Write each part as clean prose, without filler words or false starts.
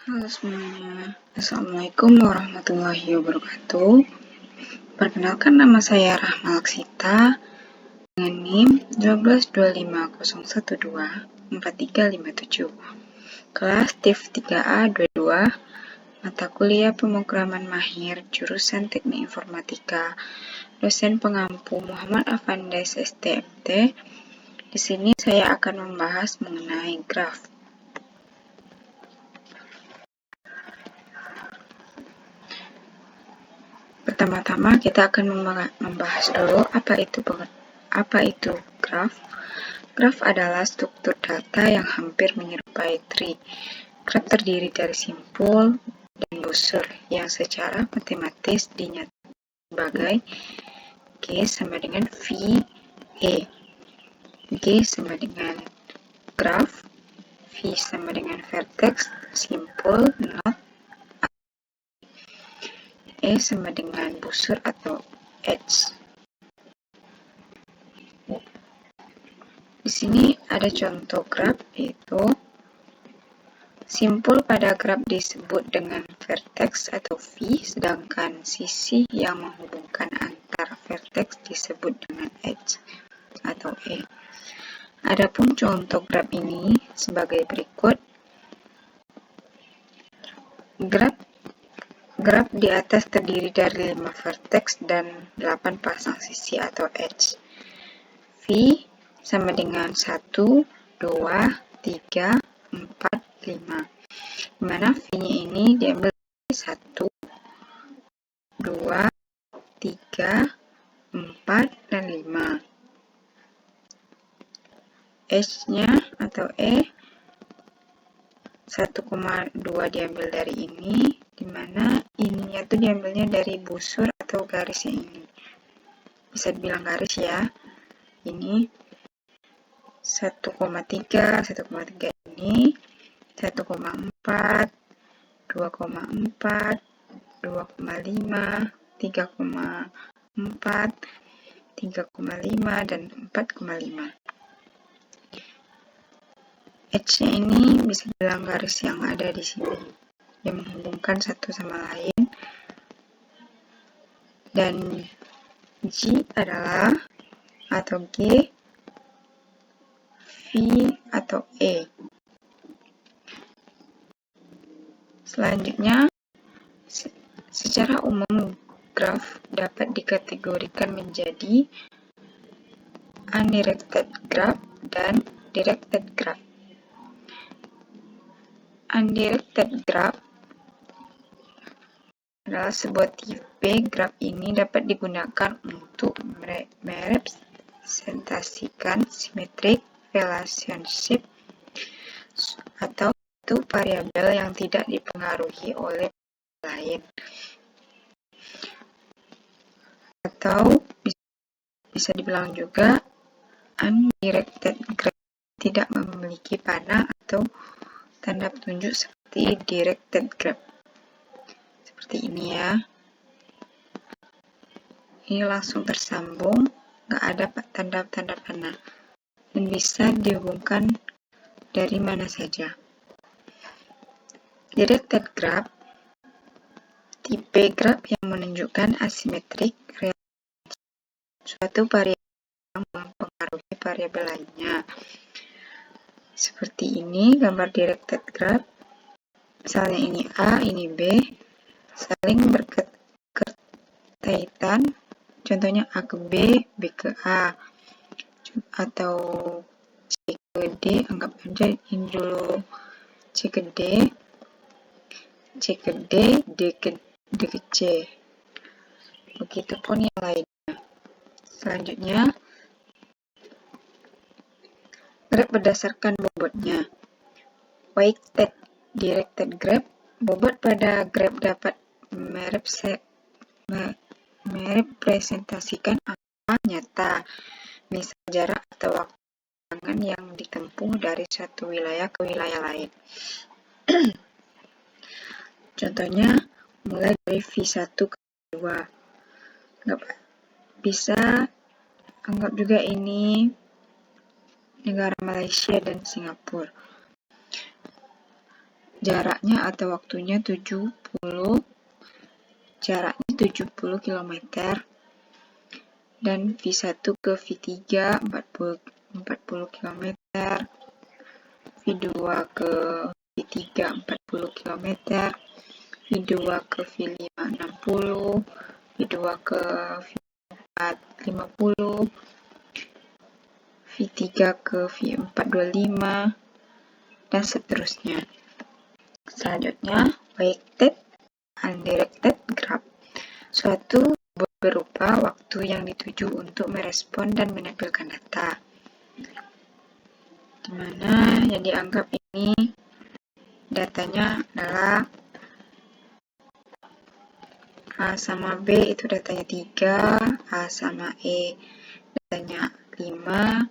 Halo semuanya, Assalamualaikum warahmatullahi wabarakatuh. Perkenalkan, nama saya Rahma Laksita dengan NIM 12250124357. Kelas TIF 3A22, mata kuliah pemrograman mahir, jurusan Teknik Informatika, dosen pengampu Muhammad Afandes STMT. Di sini saya akan membahas mengenai graf. Pertama-tama kita akan membahas dulu apa itu graf. Graf adalah struktur data yang hampir menyerupai tree. Graf terdiri dari simpul dan busur yang secara matematis dinyatakan sebagai G sama dengan V E. G sama dengan graf, V sama dengan vertex, simpul, node, E sama dengan busur atau edge. Di sini ada contoh graf, yaitu simpul pada graf disebut dengan vertex atau V, sedangkan sisi yang menghubungkan antar vertex disebut dengan edge atau E. Adapun contoh graf ini sebagai berikut. Graf di atas terdiri dari 5 vertex dan 8 pasang sisi atau edge. V sama dengan 1, 2, 3, 4, 5. Dimana V-nya ini diambil dari 1, 2, 3, 4, dan 5. H-nya atau E 1,2 diambil dari ini, dimana ininya tuh diambilnya dari busur atau garisnya ini. Bisa dibilang garis ya. Ini 1,3 ini 1,4, 2,4, 2,5, 3,4, 3,5, dan 4,5. Edge-nya ini bisa dibilang garis yang ada di sini yang menghubungkan satu sama lain, dan G adalah atau G, V, atau E. Selanjutnya, secara umum graf dapat dikategorikan menjadi undirected graph dan directed graph. Undirected graph adalah sebuah tipe graf. Ini dapat digunakan untuk merepresentasikan symmetric relationship atau suatu variabel yang tidak dipengaruhi oleh lain, atau bisa dibilang juga undirected graph tidak memiliki panah atau tanda petunjuk seperti directed graph. Seperti ini ya. Ini langsung tersambung, nggak ada tanda-tanda panah, dan bisa dihubungkan dari mana saja. Directed graph, tipe graf yang menunjukkan asimetrik relationship suatu variabel yang mempengaruhi variabel lainnya. Seperti ini gambar directed graph. Misalnya ini A, ini B, saling berkaitan. Contohnya A ke B, B ke A, atau C ke D. Anggap aja ini dulu C ke D, C ke D, D ke C. Begitupun yang lainnya. Selanjutnya, graf berdasarkan bobotnya. Weighted directed graph, bobot pada graf dapat merepresentasikan angka nyata, misal jarak atau waktu yang ditempuh dari suatu wilayah ke wilayah lain. Contohnya, mulai dari V1 ke V2. Bisa anggap juga ini negara Malaysia dan Singapura. jaraknya atau waktunya 70 km, dan V1 ke V3 40 km, V2 ke V3 40 km, V2 ke V5 60, V2 ke V4 50, V3 ke V4 25, dan seterusnya. Selanjutnya, weighted undirected graph. Suatu berupa waktu yang dituju untuk merespon dan menampilkan data, di mana yang dianggap ini datanya adalah A sama B itu datanya 3, A sama E datanya 5,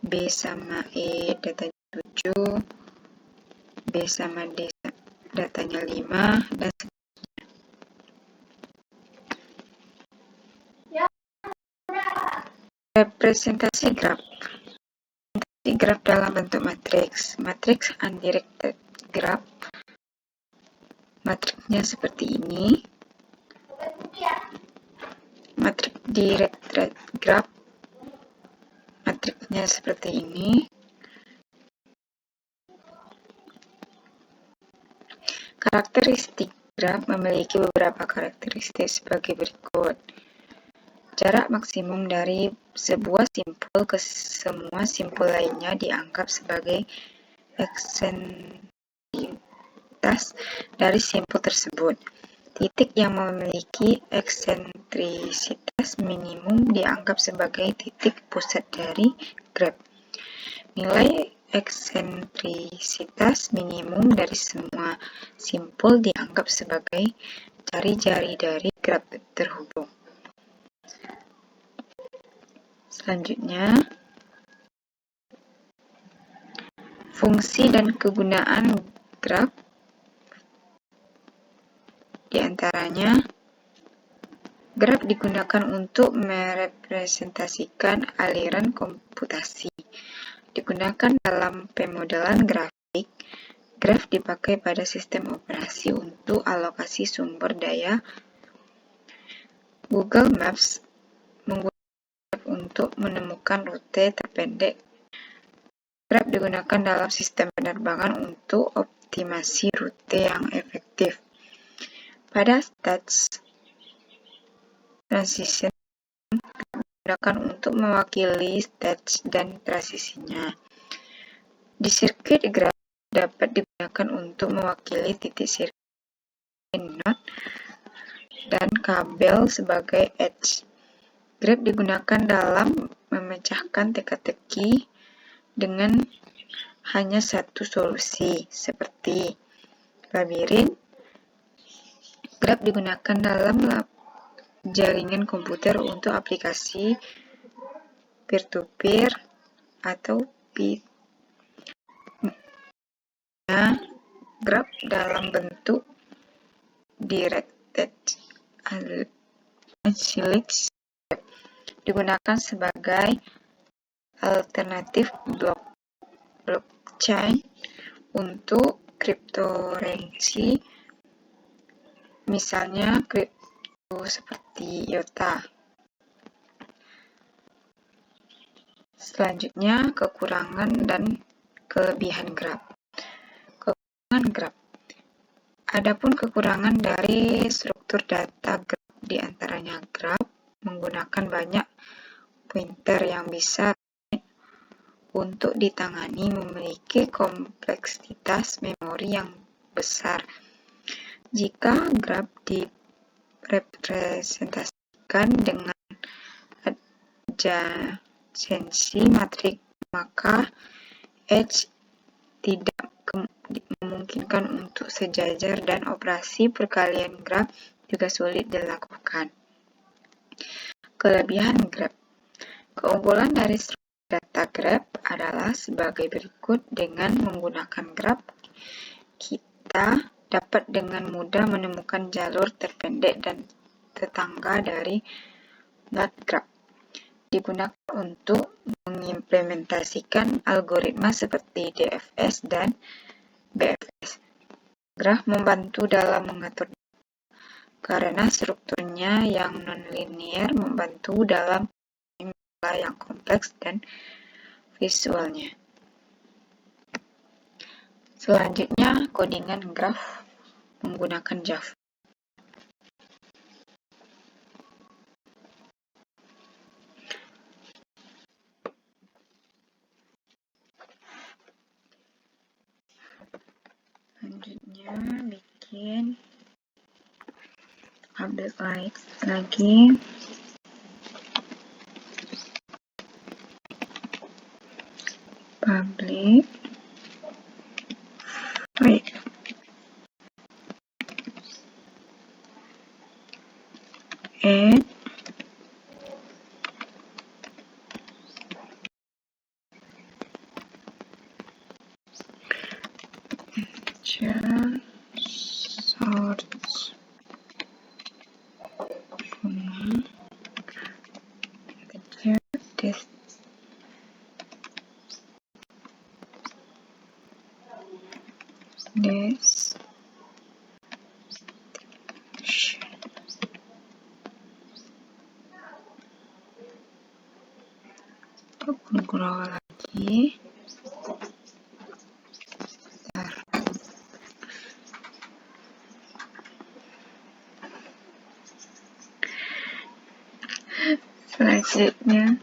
B sama E datanya 7, B sama D datanya 5, dan representasi graf. Graf dalam bentuk matriks. Matriks undirected graph. Matriksnya seperti ini. Matriks directed graph. Matriksnya seperti ini. Karakteristik graf memiliki beberapa karakteristik sebagai berikut. Jarak maksimum dari sebuah simpul ke semua simpul lainnya dianggap sebagai eksentrisitas dari simpul tersebut. Titik yang memiliki eksentrisitas minimum dianggap sebagai titik pusat dari graf. Nilai eksentrisitas minimum dari semua simpul dianggap sebagai jari-jari dari graf terhubung. Selanjutnya, fungsi dan kegunaan graf. Di antaranya, graf digunakan untuk merepresentasikan aliran komputasi. Digunakan dalam pemodelan grafik. Graf dipakai pada sistem operasi untuk alokasi sumber daya. Google Maps menggunakan graf untuk menemukan rute terpendek. Graf digunakan dalam sistem penerbangan untuk optimasi rute yang efektif. Pada stage transition, graf digunakan untuk mewakili stage dan transisinya. Di sirkuit, graf dapat digunakan untuk mewakili titik sirkuit node dan kabel sebagai edge. Graf digunakan dalam memecahkan teka-teki dengan hanya satu solusi, seperti labirin. Graf digunakan dalam jaringan komputer untuk aplikasi peer-to-peer atau graf dalam bentuk directed acyclic digunakan sebagai alternatif blockchain untuk kriptokurrensi, misalnya kripto seperti IOTA. Selanjutnya, kekurangan dan kelebihan graf. Kekurangan graf. Adapun kekurangan dari struktur data graf diantaranya graf menggunakan banyak pointer yang bisa untuk ditangani, memiliki kompleksitas memori yang besar. Jika graf direpresentasikan dengan adjacensi matriks, maka edge tidak memungkinkan untuk sejajar dan operasi perkalian graf juga sulit dilakukan. Kelebihan graf. Keunggulan dari struktur data graf adalah sebagai berikut. Dengan menggunakan graf, kita dapat dengan mudah menemukan jalur terpendek dan tetangga dari node graf. Digunakan untuk mengimplementasikan algoritma seperti DFS dan BFS. graf membantu dalam mengatur karena strukturnya yang nonlinear membantu dalam pola yang kompleks dan visualnya. Selanjutnya, codingan graf menggunakan Java. Selanjutnya, bikin update lagi. Public void add source untuk grow lagi. Selanjutnya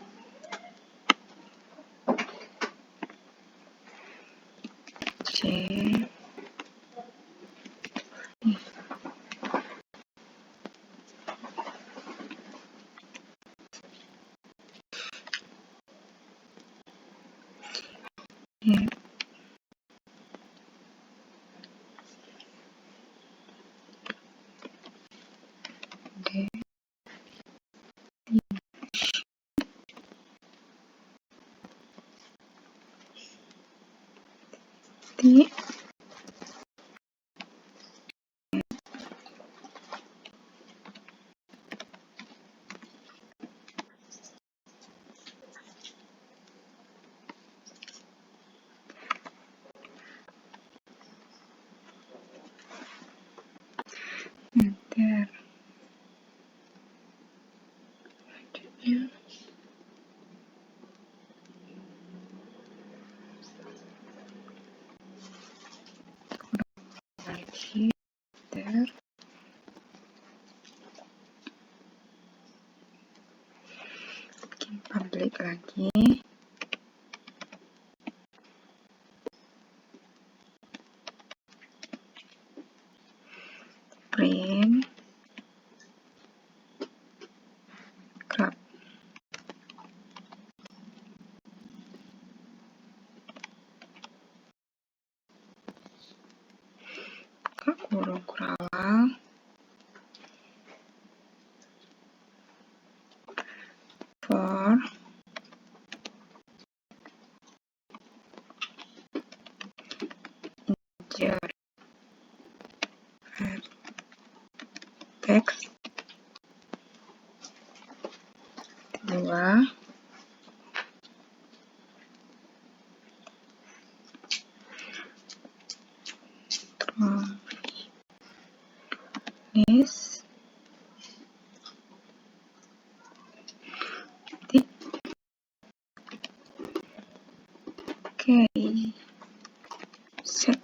enter. Lagi enter. Bikin public lagi. Print graph. Kurung kurawal for integer text 2 this okay set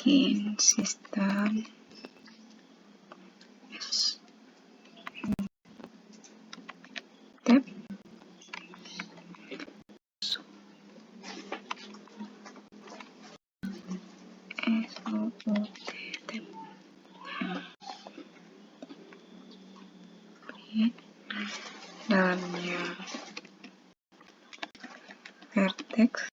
bikin sistem tab dalamnya vertex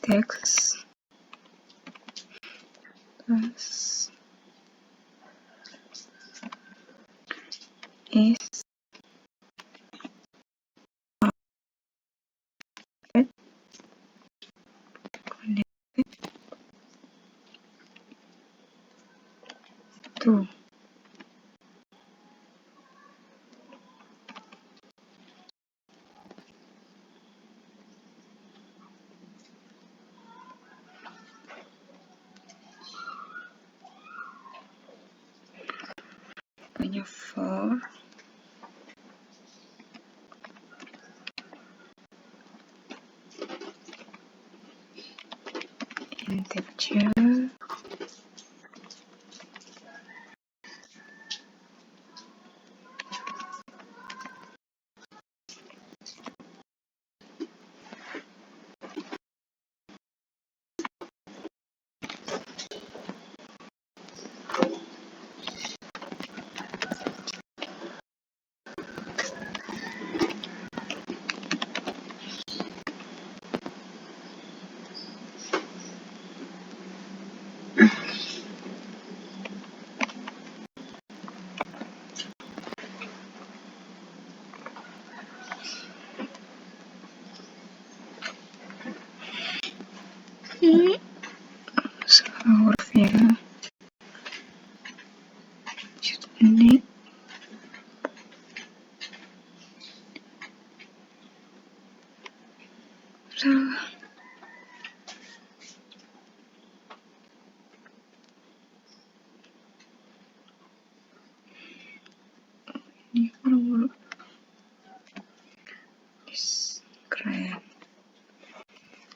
text plus is connected to punya for integer salah huruf ya. Ini salah. Ini kalau keren.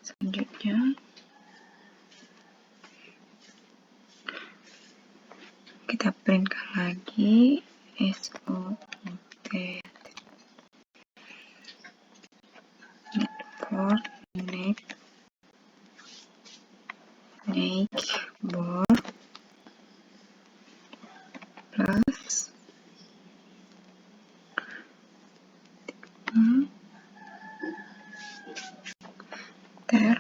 Selanjutnya kita printkan lagi SOUT for next board plus ter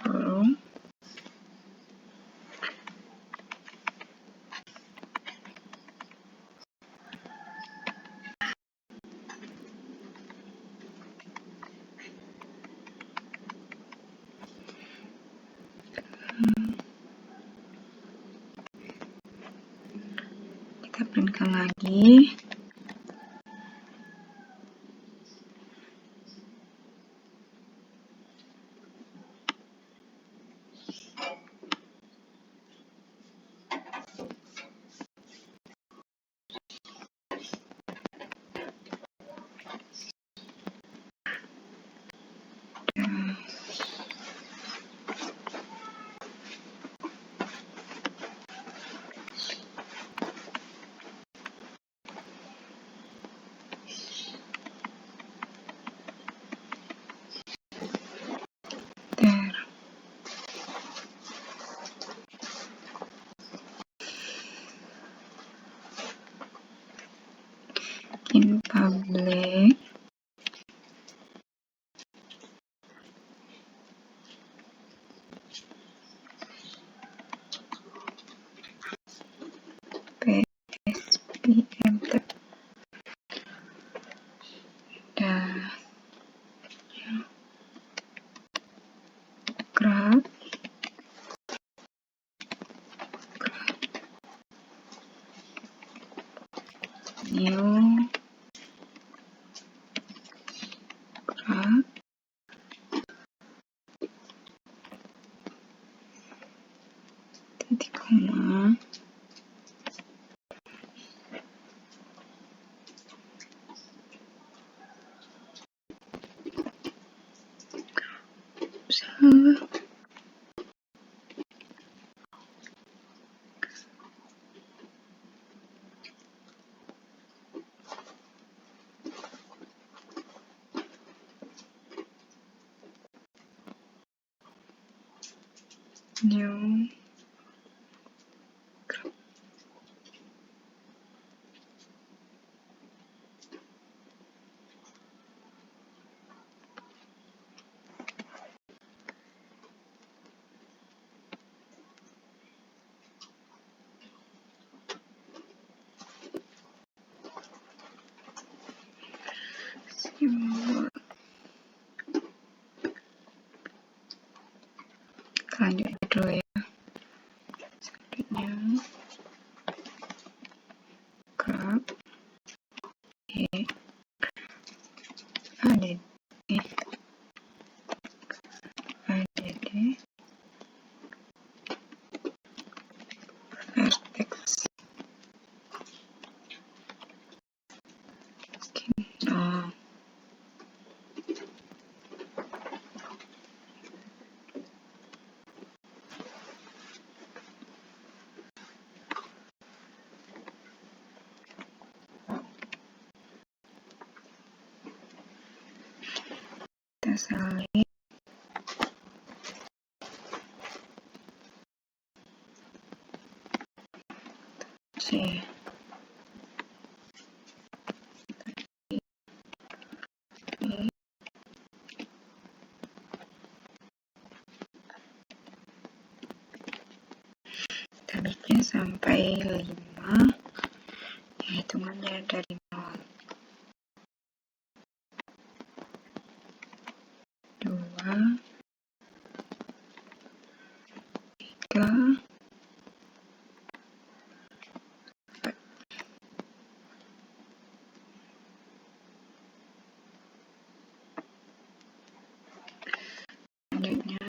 kurung kita printkan lagi ter in public PSPM dan graph new graph titik koma salah new graph Selanjutnya dulu ya. Selanjutnya graf ADD vertex skin. Kita salin C. Kita bikin sampai 5, hitungannya dari 0. 2, 3, 4. Selanjutnya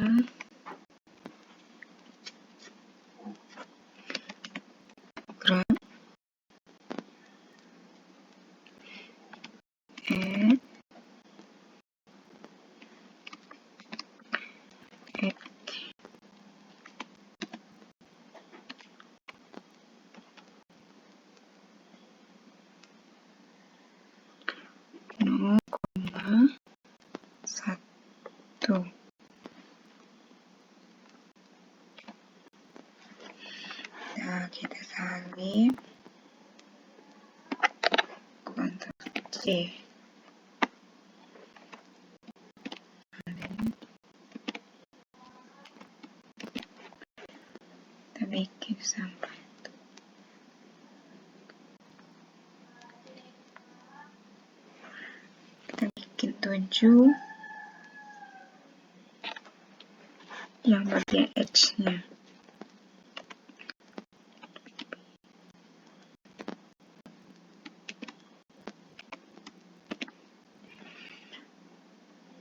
graf X 0,1. Nah, kita salin Ctrl C. Kita bikin sampai kita bikin 7 yang bagian X-nya.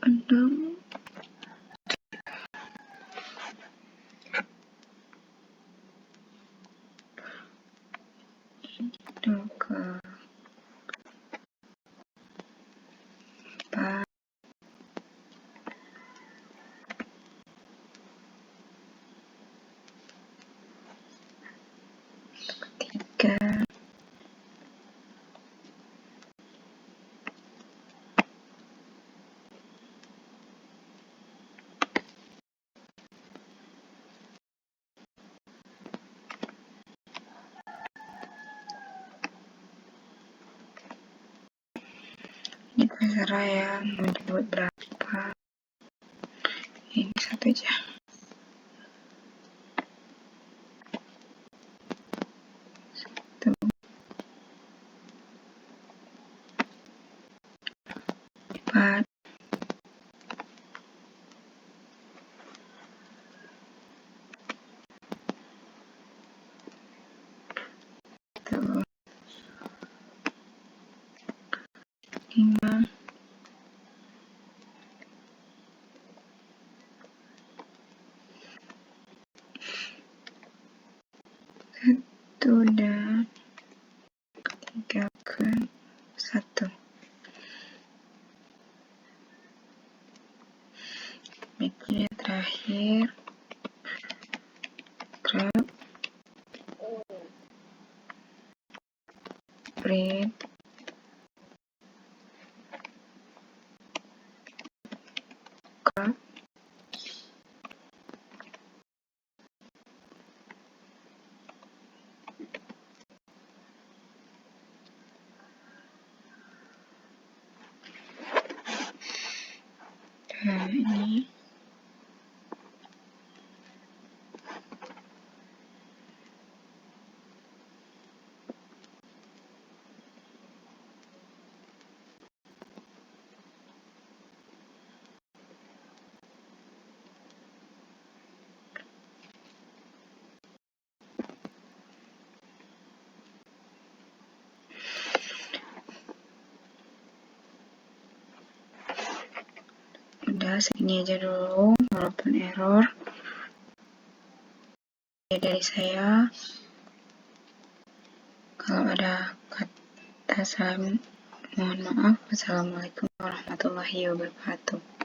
Enam itu ke 4, 3, ini terserah ya mau dibuat berapa. Ini satu aja. Satu, 4, 1, 5, 1 dan 3 ke 1. Bikinnya terakhir graf print graf ini segini aja dulu, walaupun error. Dari saya, kalau ada kata salah mohon maaf. Wassalamualaikum warahmatullahi wabarakatuh.